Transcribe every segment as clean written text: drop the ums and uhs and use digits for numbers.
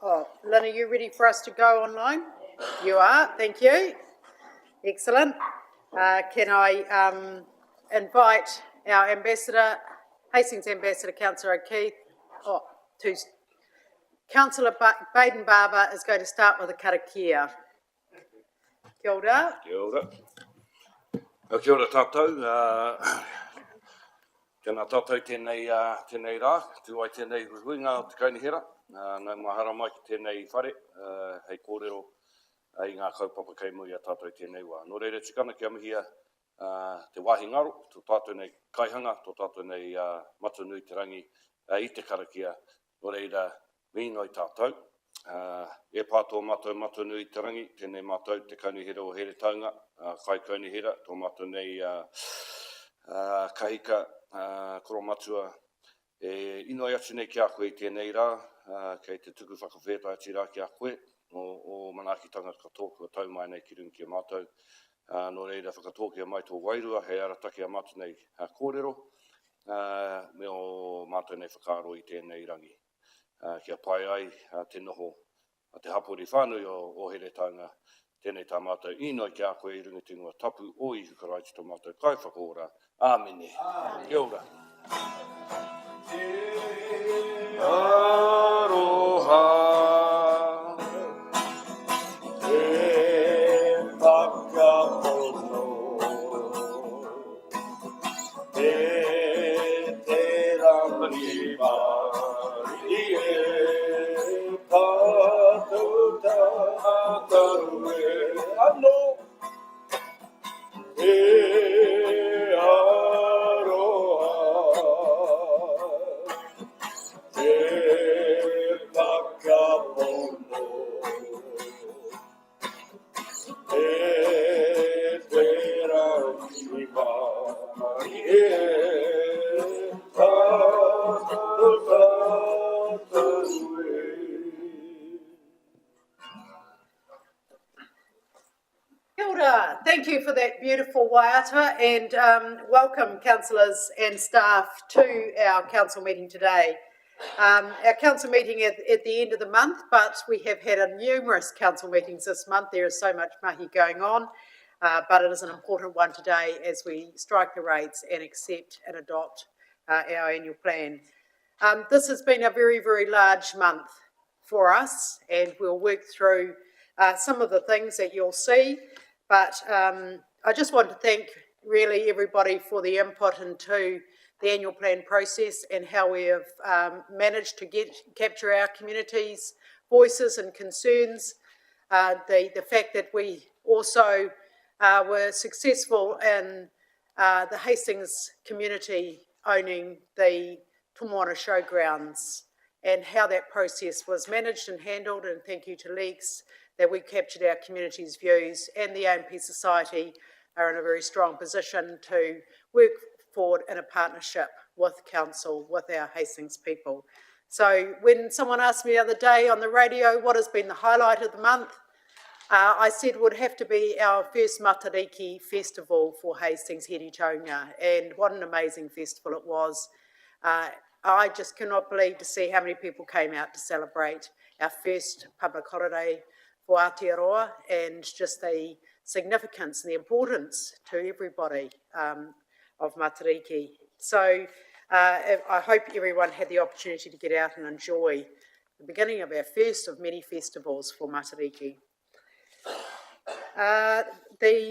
Lynn, are you ready for us to go online? You are, thank you. Excellent. Can I invite our ambassador, Hastings Ambassador, Councillor O'Keefe, to Councillor Baden-Barber is going to start with a karakia. Kia ora. Kia ora. Kia ora tātou. Tēnā tātou tēnei rā, tuai tēnei huinga o te kaunihera. Nau mahara mai ki tēnei whare, hei kōrero, i ngā kaupapa kei mui a tātou tēnei wā. Nō reira tikana kia mihia te wāhi ngaro, tō tātou nei kaihanga, tō tātou nei matu nui te rangi i te karakia. Nō reira, mīnoi tātou. E pātō mātou matu nui te rangi, tēnei mātou te kaunihera o here taunga, kai kaunihera, tō mātou nei kahika, koro matua, inoi atu nei ki a koe tēnei rā, kei te tuku whakawhētai ati rā ki a koe, o manakitanga katoku a tau mai nei ki rungi ki a mātou. Nō reira whakatōkia mai tō wairua, hei arataki a mātou nei kōrero, me o mātou nei whakaro i tēnei rangi. Kia pai ai te noho, te hapori whānui o here taunga, tēnei tā mātou inoi ki a koe i rungi tingoa tapu o i hukaraiti tō mātou kai whakaora. Āmene. Kia ora. Aroha e whakapono e te rangi mari e tātou tātou e anō e aroha e whakapono e te rangi mari e tātou tātou e. Kia ora. Thank you for that beautiful waiata, and welcome councillors and staff to our council meeting today. Our council meeting at the end of the month, but we have had numerous council meetings this month. There is so much mahi going on, but it is an important one today as we strike the rates and accept and adopt our annual plan. This has been a very, very large month for us, and we'll work through some of the things that you'll see. But I just want to thank really everybody for the input into the annual plan process and how we have managed to capture our community's voices and concerns. The fact that we also were successful in the Hastings community owning the Tomoana Showgrounds and how that process was managed and handled, and thank you to Lex that we captured our community's views, and the AMP Society are in a very strong position to work forward in a partnership with Council, with our Hastings people. So when someone asked me the other day on the radio what has been the highlight of the month, I said it would have to be our first Matariki festival for Hastings Heritonga, and what an amazing festival it was. I just cannot believe to see how many people came out to celebrate our first public holiday for Aotearoa, and just the significance and the importance to everybody of Matariki. So I hope everyone had the opportunity to get out and enjoy the beginning of our first of many festivals for Matariki.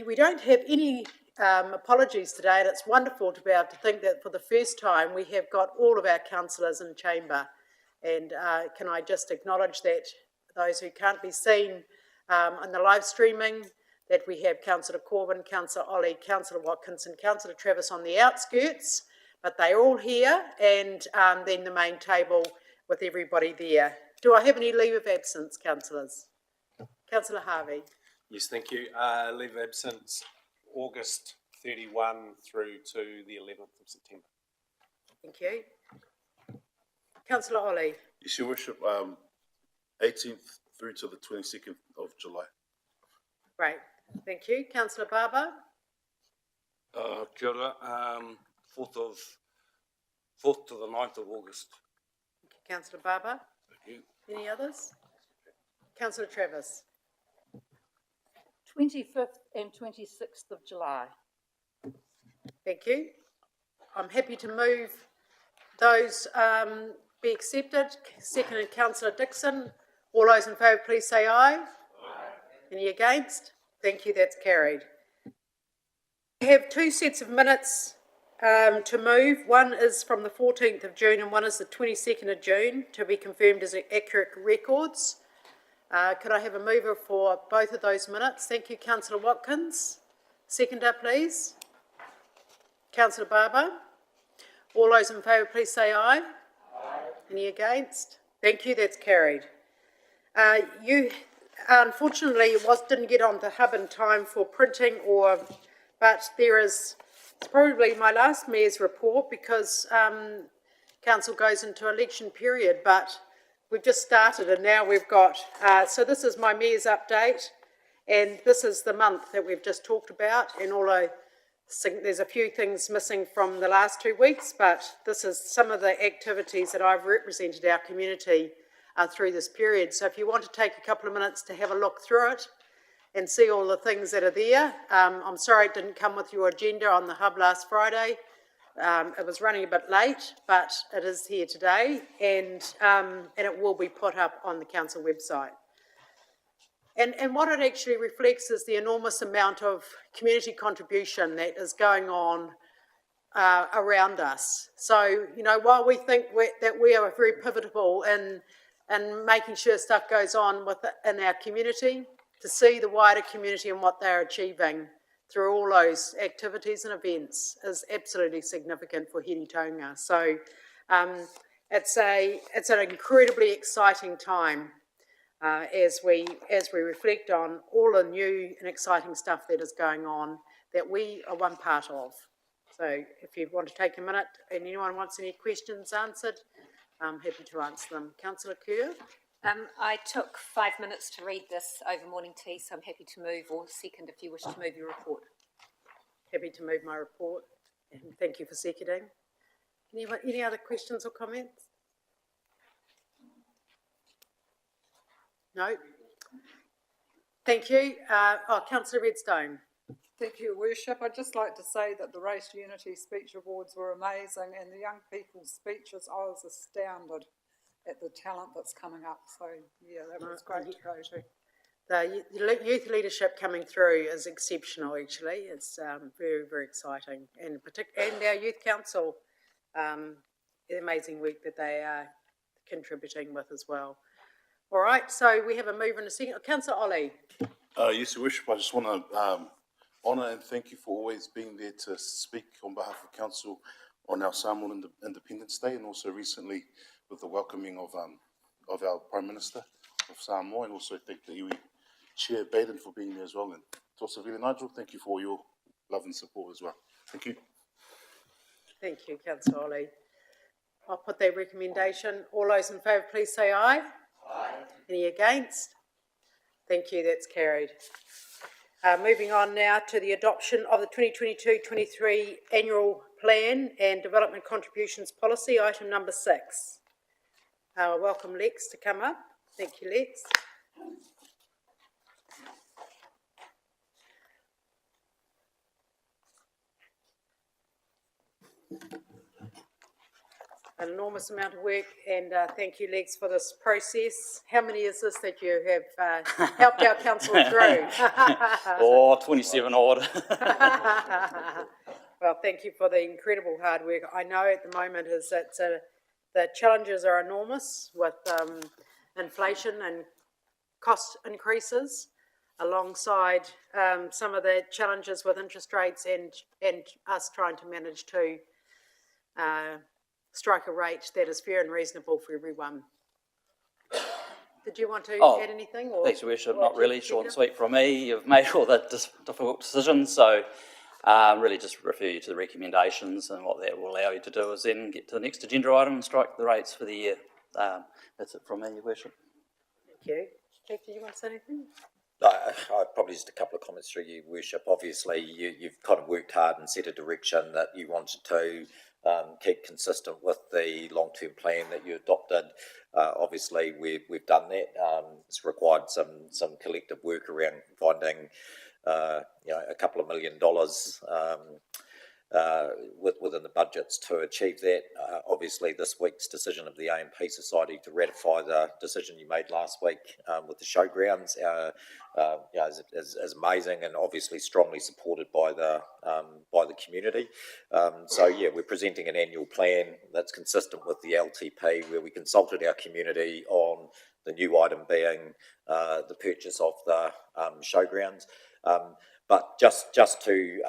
We don't have any apologies today, and it's wonderful to be able to think that for the first time we have got all of our councillors in chamber. And can I just acknowledge that those who can't be seen on the live streaming, that we have Councillor Corbyn, Councillor Ollie, Councillor Watkins and Councillor Travis on the outskirts, but they're all here, and then the main table with everybody there. Do I have any leave of absence, councillors? Councillor Harvey. Yes, thank you. Leave of absence August 31 through to the 11th of September. Thank you. Councillor Ollie. Yes, Your Worship, 18th through to the 22nd of July. Great, thank you. Councillor Barber. Kia ora, 4th to the 9th of August. Councillor Barber. Thank you. Any others? Councillor Travis. 25th and 26th of July. Thank you. I'm happy to move those be accepted. Seconded, Councillor Dixon. All those in favour, please say aye. Any against? Thank you, that's carried. We have two sets of minutes to move. One is from the 14th of June and one is the 22nd of June to be confirmed as accurate records. Could I have a mover for both of those minutes? Thank you, Councillor Watkins. Seconder, please. Councillor Barber. All those in favour, please say aye. Any against? Thank you, that's carried. You unfortunately didn't get on the hub in time for printing, but it's probably my last mayor's report because council goes into election period, but we've just started and now we've got, so this is my mayor's update and this is the month that we've just talked about, and although there's a few things missing from the last 2 weeks, but this is some of the activities that I've represented our community through this period. So if you want to take a couple of minutes to have a look through it and see all the things that are there. I'm sorry it didn't come with your agenda on the hub last Friday. It was running a bit late, but it is here today and it will be put up on the council website. And what it actually reflects is the enormous amount of community contribution that is going on around us. So, you know, while we think that we are very pivotal in making sure stuff goes on in our community, to see the wider community and what they're achieving through all those activities and events is absolutely significant for Here Taonga. So it's an incredibly exciting time as we reflect on all the new and exciting stuff that is going on that we are one part of. So if you want to take a minute and anyone wants any questions answered, I'm happy to answer them. Councillor Kerr? I took 5 minutes to read this over morning tea, so I'm happy to move or second if you wish to move your report. Happy to move my report, and thank you for seconding. Any other questions or comments? No? Thank you. Councillor Redstone. Thank you, Worship. I'd just like to say that the Race Unity speech awards were amazing, and the young people's speeches, I was astounded at the talent that's coming up. So, yeah, that was great to go to. The youth leadership coming through is exceptional, actually. It's very, very exciting. And our youth council, the amazing work that they are contributing with as well. All right, so we have a mover and a second. Councillor Ollie. Yes, Your Worship, I just want to honour and thank you for always being there to speak on behalf of council on our Samoan Independence Day, and also recently with the welcoming of our Prime Minister of Samoa, and also thank the iwi Chair Baden for being there as well. And also really Nigel, thank you for your love and support as well. Thank you. Thank you, Councillor Ollie. I'll put that recommendation. All those in favour, please say aye. Aye. Any against? Thank you, that's carried. Moving on now to the adoption of the 2022-23 Annual Plan and Development Contributions Policy, item number 6. Welcome Lex to come up. Thank you, Lex. An enormous amount of work, and thank you, Lex, for this process. How many is this that you have helped our council through? 27 odd. Well, thank you for the incredible hard work. I know at the moment is that the challenges are enormous with inflation and cost increases, alongside some of the challenges with interest rates and us trying to manage to strike a rate that is fair and reasonable for everyone. Did you want to add anything? Or, thanks, Your Worship. Not really. Short and sweet from me. You've made all the difficult decisions, so really just refer you to the recommendations, and what that will allow you to do is then get to the next agenda item and strike the rates for the year. That's it from me, Your Worship. Thank you. Keith, did you want to say anything? I probably just a couple of comments through you, Worship. Obviously, you've kind of worked hard and set a direction that you wanted to keep consistent with the long-term plan that you adopted. Obviously, we've done that. it's required some collective work around finding, a couple of $1 million within the budgets to achieve that. Obviously, this week's decision of the AMP Society to ratify the decision you made last week with the showgrounds is amazing, and obviously strongly supported by the community. We're presenting an annual plan that's consistent with the LTP, where we consulted our community on the new item being the purchase of the showgrounds. But just to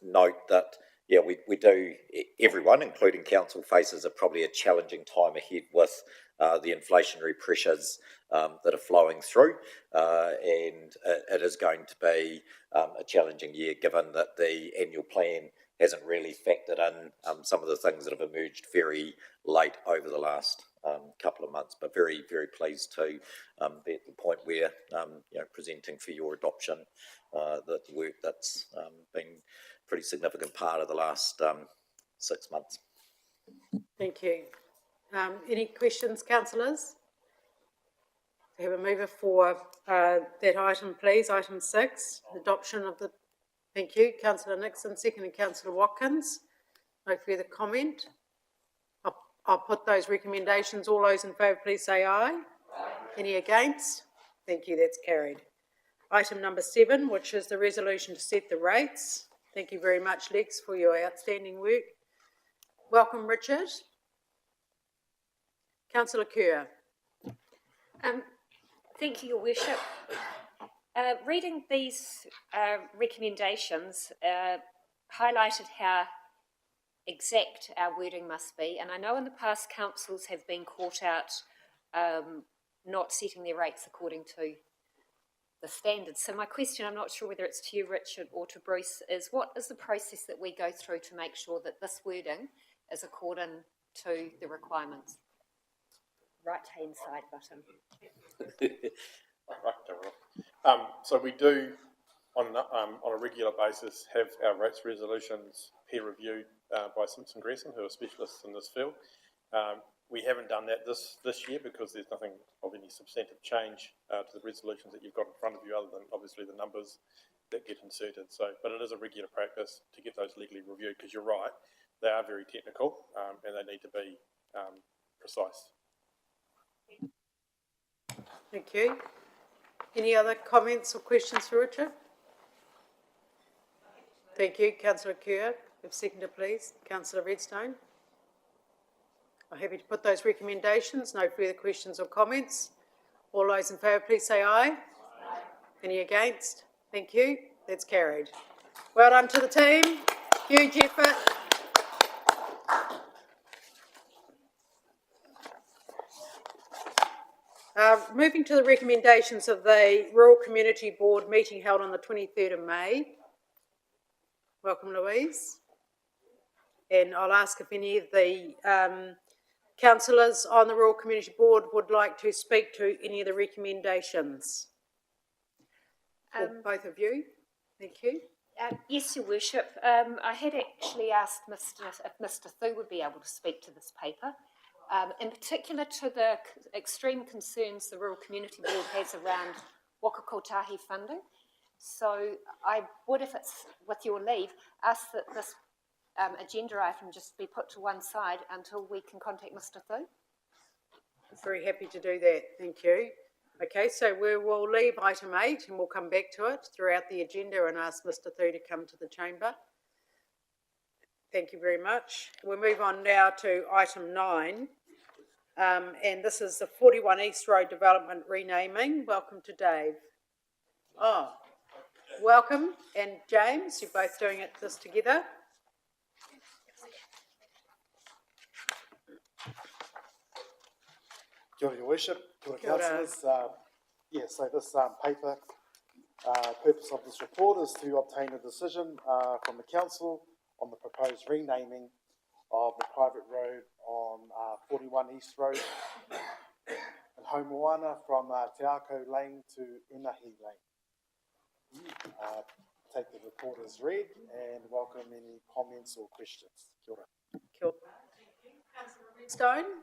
note that, we do, everyone, including council, faces probably a challenging time ahead with the inflationary pressures that are flowing through, and it is going to be a challenging year, given that the annual plan hasn't really factored in some of the things that have emerged very late over the last couple of months, but very, very pleased to be at the point where presenting for your adoption the work that's been a pretty significant part of the last 6 months. Thank you. Any questions, councillors? We have a mover for that item, please. Item 6, adoption of the. Thank you, Councillor Nixon. Second, Councillor Watkins. No further comment. I'll put those recommendations. All those in favour, please say aye. Aye. Any against? Thank you. That's carried. Item number 7, which is the resolution to set the rates. Thank you very much, Lex, for your outstanding work. Welcome, Richard. Councillor Kerr. Thank you, Your Worship. Reading these recommendations highlighted how exact our wording must be, and I know in the past councils have been caught out not setting their rates according to the standards. So my question, I'm not sure whether it's to you, Richard, or to Bruce, is what is the process that we go through to make sure that this wording is according to the requirements? Right-hand side button. So we do, on a regular basis, have our rates resolutions peer reviewed by Simpson Gresson, who are specialists in this field. We haven't done that this year because there's nothing of any substantive change to the resolutions that you've got in front of you, other than obviously the numbers that get inserted. But it is a regular practice to get those legally reviewed, because you're right, they are very technical and they need to be precise. Thank you. Any other comments or questions for Richard? Thank you, Councillor Kerr. If seconder, please. Councillor Redstone. I'm happy to put those recommendations. No further questions or comments. All those in favour, please say aye. Aye. Any against? Thank you. That's carried. Well done to the team. Huge effort. Moving to the recommendations of the Rural Community Board meeting held on the 23rd of May. Welcome, Louise. And I'll ask if any of the councillors on the Rural Community Board would like to speak to any of the recommendations. Or both of you. Thank you. Yes, Your Worship. I had actually asked if Mr. Thu would be able to speak to this paper. In particular to the extreme concerns the Rural Community Board has around waka kotahi funding. So I would, if it's with your leave, ask that this agenda item just be put to one side until we can contact Mr. Thu. Very happy to do that, thank you. Okay, so we will leave item 8 and we'll come back to it throughout the agenda and ask Mr. Thu to come to the chamber. Thank you very much. We'll move on now to item 9, and this is the 41 East Road Development renaming. Welcome to Dave. Oh, welcome, and James, you're both doing this together. Kia ora, Your Worship. Kia ora, Kia ora. councillors. So this paper, purpose of this report is to obtain a decision from the council on the proposed renaming of the private road on 41 East Road in Homoana from Te Ako Lane to Unahi Lane. Take the report as read and welcome any comments or questions. Kia ora. Kia ora. Councillor Redstone.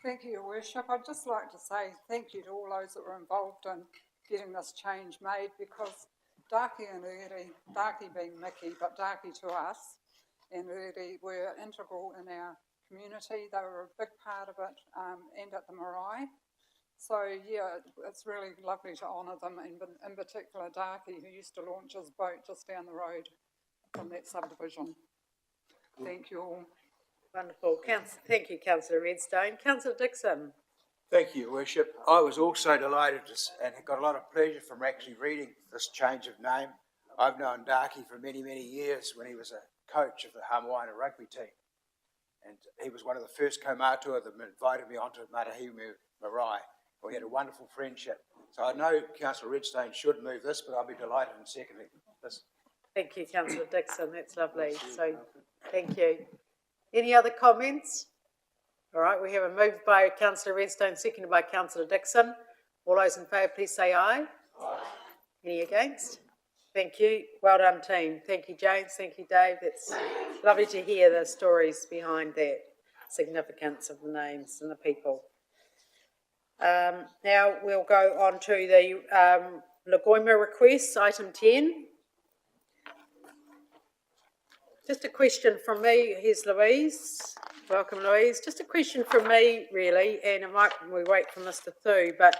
Thank you, Your Worship. I'd just like to say thank you to all those that were involved in getting this change made, because Darky and Uri, Darky being Mickey, but Darky to us, and Uri were integral in our community. They were a big part of it, and at the marae. So yeah, it's really lovely to honour them, and in particular Darky, who used to launch his boat just down the road from that subdivision. Thank you all. Wonderful. Thank you, Councillor Redstone. Councillor Dixon. Thank you, Your Worship. I was also delighted and got a lot of pleasure from actually reading this change of name. I've known Darky for many, many years when he was a coach of the Hawaiian rugby team. And he was one of the first kaumātua that invited me onto Marahimu Marae. We had a wonderful friendship. So I know Councillor Redstone should move this, but I'll be delighted in seconding this. Thank you, Councillor Dixon. That's lovely. So, thank you. Any other comments? All right, we have a move by Councillor Redstone, seconded by Councillor Dixon. All those in favour, please say aye. Aye. Any against? Thank you. Well done, team. Thank you, James. Thank you, Dave. It's lovely to hear the stories behind that significance of the names and the people. Now we'll go on to the Lagoima requests, item 10. Just a question from me. Here's Louise. Welcome, Louise. Just a question from me, really, and it might we wait for Mr. Thu, but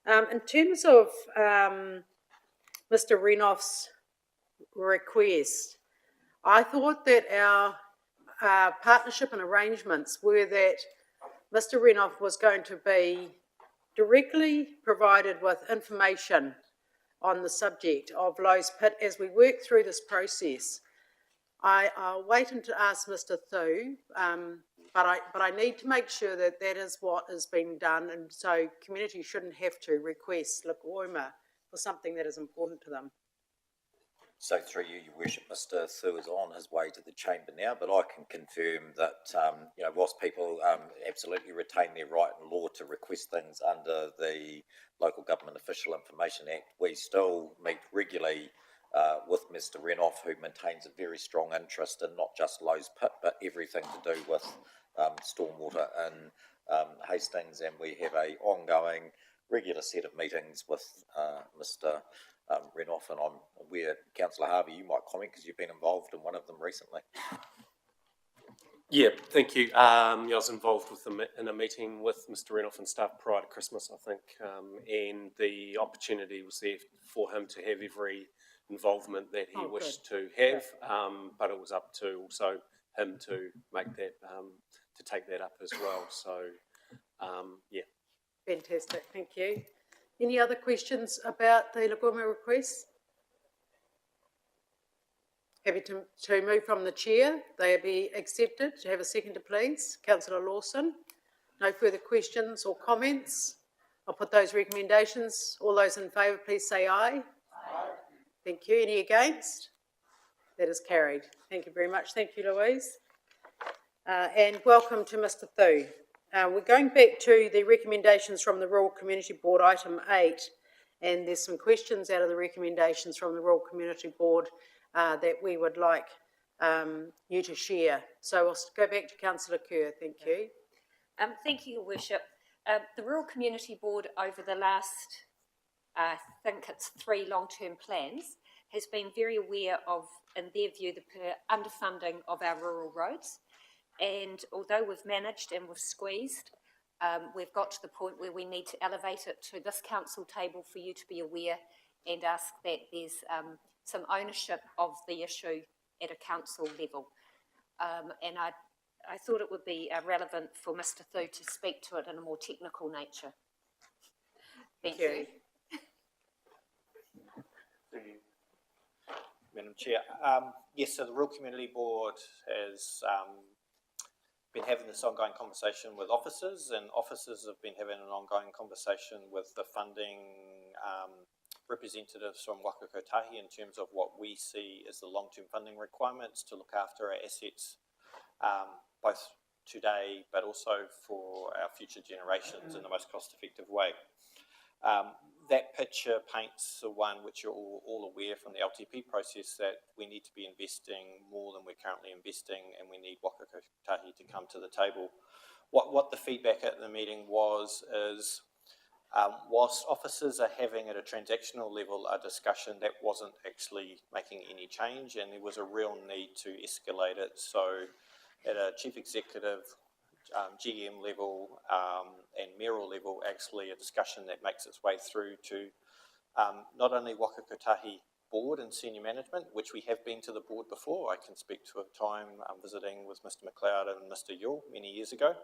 in terms of Mr. Renoff's request, I thought that our partnership and arrangements were that Mr. Renoff was going to be directly provided with information on the subject of Lowe's Pit as we work through this process. I'll wait and to ask Mr. Thu, but I need to make sure that that is what is being done, and so community shouldn't have to request Lagoima for something that is important to them. So through you, Your Worship, Mr. Thu is on his way to the chamber now, but I can confirm that, whilst people absolutely retain their right in law to request things under the Local Government Official Information Act, we still meet regularly with Mr. Renoff, who maintains a very strong interest in not just Lowe's Pit, but everything to do with stormwater in Hastings, and we have a ongoing regular set of meetings with Mr. Renoff, and I'm aware, Councillor Harvey, you might comment because you've been involved in one of them recently. Yeah, thank you. I was involved with them in a meeting with Mr. Renoff and staff prior to Christmas, I think, and the opportunity was there for him to have every involvement that he wished to have, but it was up to also him to make that, to take that up as well. So, yeah. Fantastic, thank you. Any other questions about the Lagoima requests? Happy to move from the chair. They be accepted. To have a seconder, please. Councillor Lawson. No further questions or comments. I'll put those recommendations. All those in favour, please say aye. Aye. Thank you. Any against? That is carried. Thank you very much. Thank you, Louise. And welcome to Mr. Thu. We're going back to the recommendations from the Rural Community Board, item 8, and there's some questions out of the recommendations from the Rural Community Board that we would like you to share. So we'll go back to Councillor Kerr. Thank you. Thank you, Your Worship. The Rural Community Board over the last, I think it's 3 long-term plans, has been very aware of, in their view, the underfunding of our rural roads. And although we've managed and we've squeezed, we've got to the point where we need to elevate it to this council table for you to be aware and ask that there's some ownership of the issue at a council level. And I thought it would be relevant for Mr. Thu to speak to it in a more technical nature. Thank you. Thank you, Madam Chair. Yes, so the Rural Community Board has been having this ongoing conversation with officers, and officers have been having an ongoing conversation with the funding representatives from Waka Kotahi in terms of what we see as the long-term funding requirements to look after our assets, both today but also for our future generations in the most cost-effective way. That picture paints the one which you're all aware from the LTP process, that we need to be investing more than we're currently investing, and we need Waka Kotahi to come to the table what the feedback at the meeting was is, whilst officers are having at a transactional level a discussion, that wasn't actually making any change, and there was a real need to escalate it. So at a chief executive, GM level and mayoral level, actually a discussion that makes its way through to not only Waka Kotahi board and senior management, which we have been to the board before. I can speak to a time visiting with Mr McLeod and Mr Yule many years ago,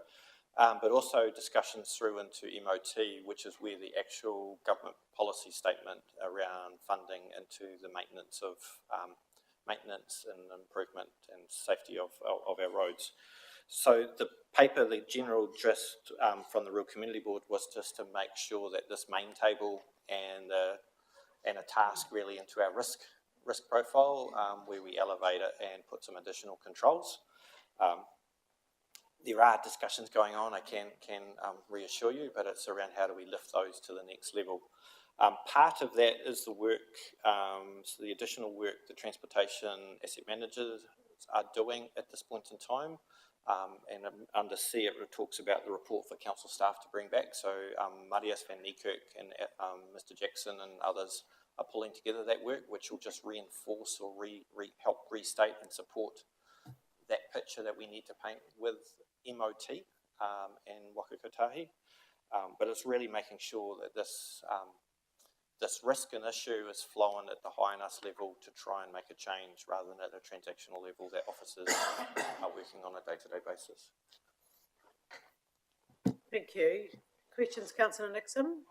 but also discussions through into MOT, which is where the actual government policy statement around funding into the maintenance of maintenance and improvement and safety of our roads. So the paper, the general gist from the Rural Community Board was just to make sure that this main table and a task really into our risk profile, where we elevate it and put some additional controls. There are discussions going on, I can reassure you, but it's around how do we lift those to the next level. Part of that is the work, so the additional work the transportation asset managers are doing at this point in time. And under C it talks about the report for council staff to bring back. So Marius van Niekerk and Mr Jackson and others are pulling together that work, which will just reinforce or help restate and support that picture that we need to paint with MOT and Waka Kotahi. But it's really making sure that this risk and issue is flowing at the high enough level to try and make a change rather than at a transactional level that officers are working on a day-to-day basis. Thank you. Questions, Councillor Nixon?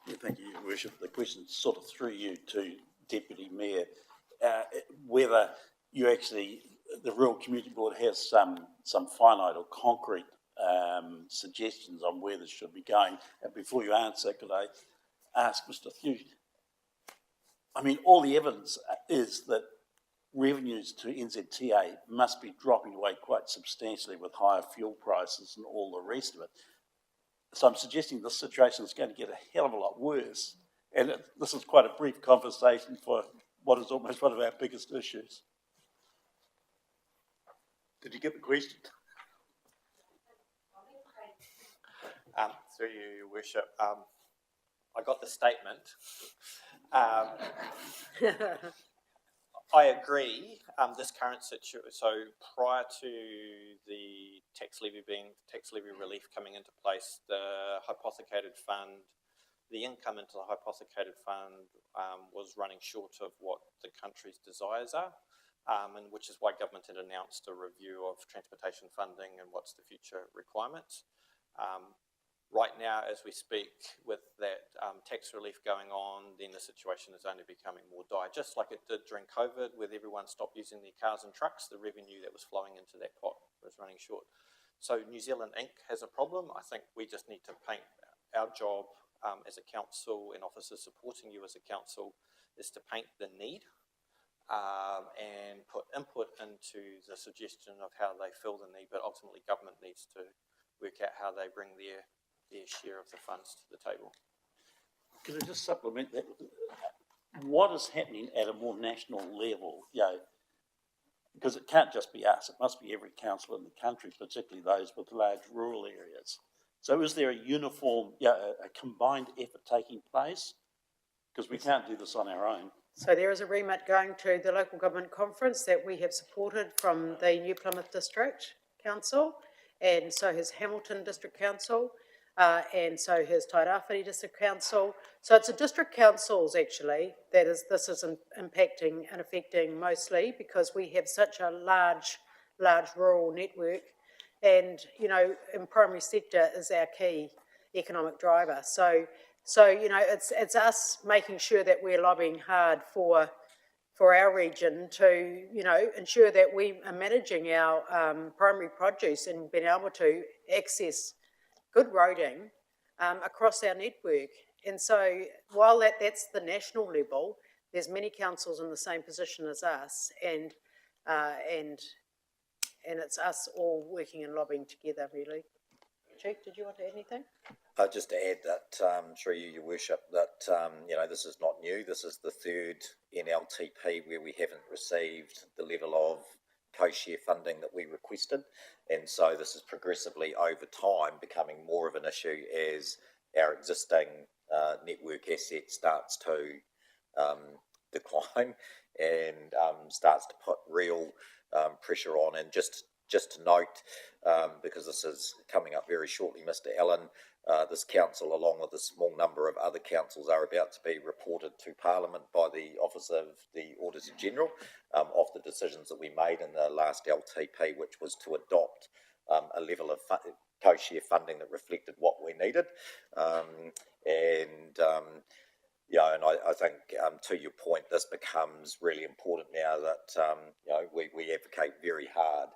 Yeah, thank you, Your Worship. The question sort of through you to Deputy Mayor, whether you actually, the Rural Community Board has some finite or concrete suggestions on where this should be going. And before you answer, could I ask Mr Hughes, I mean, all the evidence is that revenues to NZTA must be dropping away quite substantially with higher fuel prices and all the rest of it. So I'm suggesting this situation is going to get a hell of a lot worse. And this is quite a brief conversation for what is almost one of our biggest issues. Did you get the question? Through you, Your Worship, I got the statement. I agree. This current situation, so prior to the tax levy relief coming into place, the hypothecated fund, the income into the hypothecated fund was running short of what the country's desires are, and which is why government had announced a review of transportation funding and what's the future requirements. Right now, as we speak, with that tax relief going on, then the situation is only becoming more dire, just like it did during COVID, where everyone stopped using their cars and trucks. The revenue that was flowing into that pot was running short. So New Zealand Inc. has a problem. I think we just need to paint our job as a council and officers supporting you as a council is to paint the need and put input into the suggestion of how they fill the need, but ultimately government needs to work out how they bring their share of the funds to the table. Could I just supplement that? What is happening at a more national level? You know, because it can't just be us, it must be every council in the country, particularly those with large rural areas. So is there a uniform, a combined effort taking place? Because we can't do this on our own. So there is a remit going to the local government conference that we have supported from the New Plymouth District Council, and so has Hamilton District Council, and so has Tairāwhiti District Council. So it's the district councils actually that this is impacting and affecting mostly, because we have such a large rural network, and in primary sector is our key economic driver. So it's us making sure that we're lobbying hard for our region to ensure that we are managing our primary produce and being able to access good roading across our network. And so while that's the national level, there's many councils in the same position as us, and it's us all working and lobbying together, really. Chief, did you want to add anything? Just to add that, through you, Your Worship, that this is not new. This is the third NLTP where we haven't received the level of co-share funding that we requested. And so this is progressively over time becoming more of an issue as our existing network asset starts to decline and starts to put real pressure on. And just to note, because this is coming up very shortly, Mr. Allen, this council, along with a small number of other councils, are about to be reported to Parliament by the Office of the Auditor General of the decisions that we made in the last LTP, which was to adopt a level of co-share funding that reflected what we needed. And I think to your point, this becomes really important now that we advocate very hard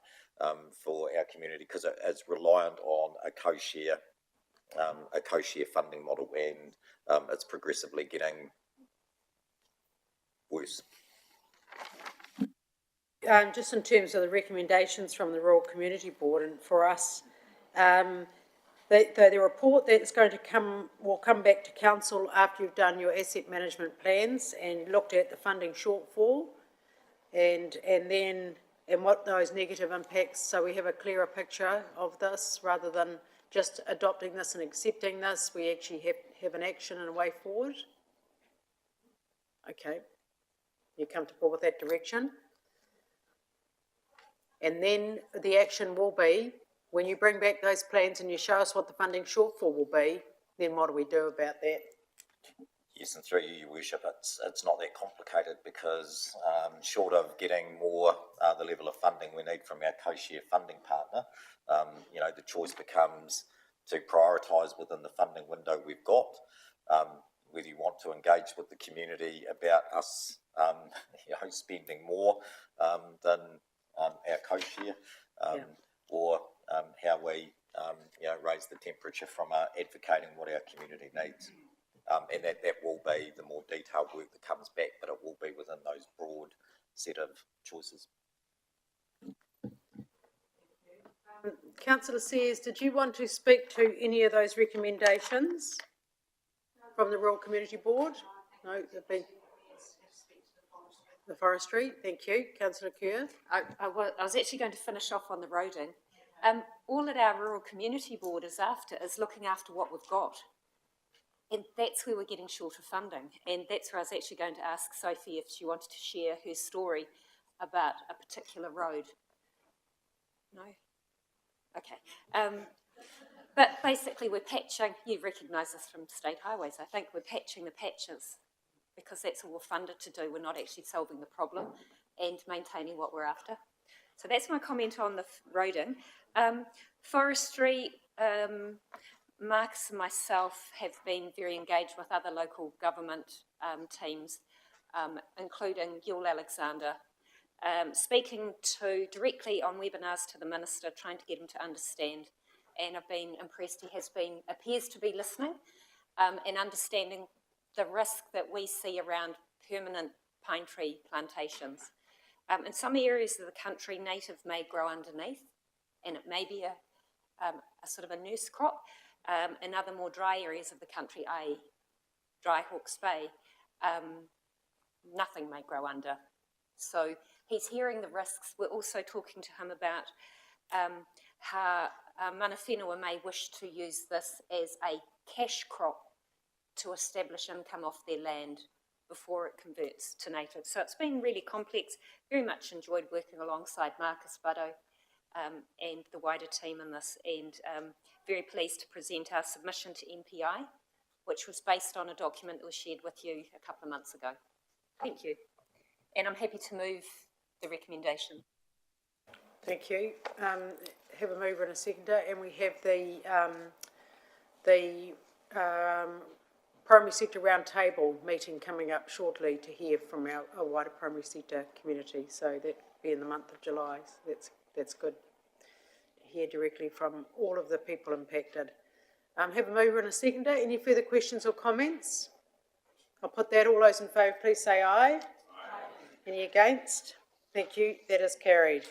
for our community, because it is reliant on a co-share funding model, and it's progressively getting worse. Just in terms of the recommendations from the Rural Community Board, and for us, the report that's going to will come back to council after you've done your asset management plans and looked at the funding shortfall, and what those negative impacts, so we have a clearer picture of this rather than just adopting this and accepting this. We actually have an action and a way forward. Okay, you're comfortable with that direction? And then the action will be, when you bring back those plans and you show us what the funding shortfall will be, then what do we do about that? Yes, and through you, Your Worship, it's not that complicated, because short of getting more the level of funding we need from our co-share funding partner, the choice becomes to prioritise within the funding window we've got, whether you want to engage with the community about us spending more than our co-share, or how we raise the temperature from advocating what our community needs. And that will be the more detailed work that comes back, but it will be within those broad set of choices. Councillor Sears, did you want to speak to any of those recommendations from the Rural Community Board? No, the forestry. Thank you. Councillor Kerr. I was actually going to finish off on the roading. All that our Rural Community Board is after is looking after what we've got. And that's where we're getting short of funding. And that's where I was actually going to ask Sophie if she wanted to share her story about a particular road. No? Okay. But basically we're patching, you recognise this from State Highways, I think, we're patching the patches, because that's all we're funded to do. We're not actually solving the problem and maintaining what we're after. So that's my comment on the roading. Forestry, Marcus and myself have been very engaged with other local government teams, including Yule Alexander, speaking directly on webinars to the Minister, trying to get him to understand, and I've been impressed. He appears to be listening and understanding the risk that we see around permanent pine tree plantations. In some areas of the country, native may grow underneath, and it may be a sort of a nurse crop. In other more dry areas of the country, i.e. Dry Hawke's Bay, nothing may grow under. So he's hearing the risks. We're also talking to him about how mana whenua may wish to use this as a cash crop to establish income off their land before it converts to native. So it's been really complex. Very much enjoyed working alongside Marcus Buddo and the wider team in this, and very pleased to present our submission to MPI, which was based on a document that was shared with you a couple of months ago. Thank you. And I'm happy to move the recommendation. Thank you. Have a mover and a seconder, and we have the primary sector roundtable meeting coming up shortly to hear from our wider primary sector community. So that'll be in the month of July. So that's good to hear directly from all of the people impacted. Have a mover and a seconder. Any further questions or comments? I'll put that. All those in favour, please say aye. Aye. Any against? Thank you. That is carried.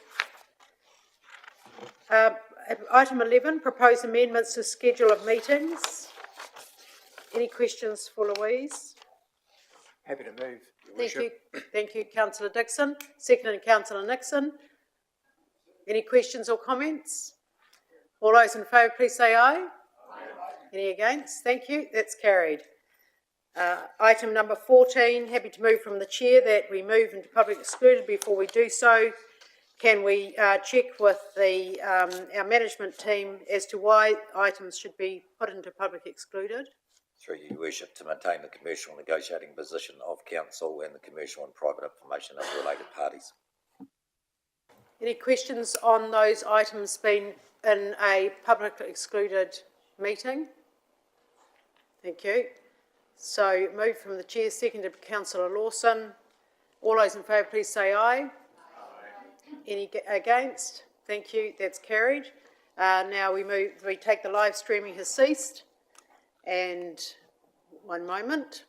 Item 11, proposed amendments to schedule of meetings. Any questions for Louise? Happy to move, Your Thank Worship. you. Thank you, Councillor Dixon. Seconded, Councillor Nixon. Any questions or comments? All those in favour, please say aye. Any against? Thank you. That's carried. Item number 14, happy to move from the chair that we move into public excluded. Before we do so, can we check with our management team as to why items should be put into public excluded? Through you, Worship, to maintain the commercial negotiating position of council and the commercial and private information of related parties. Any questions on those items being in a public excluded meeting? Thank you. So move from the chair, seconded by Councillor Lawson. All those in favour, please say aye. Any against? Thank you. That's carried. Now we take the live streaming has ceased. And one moment.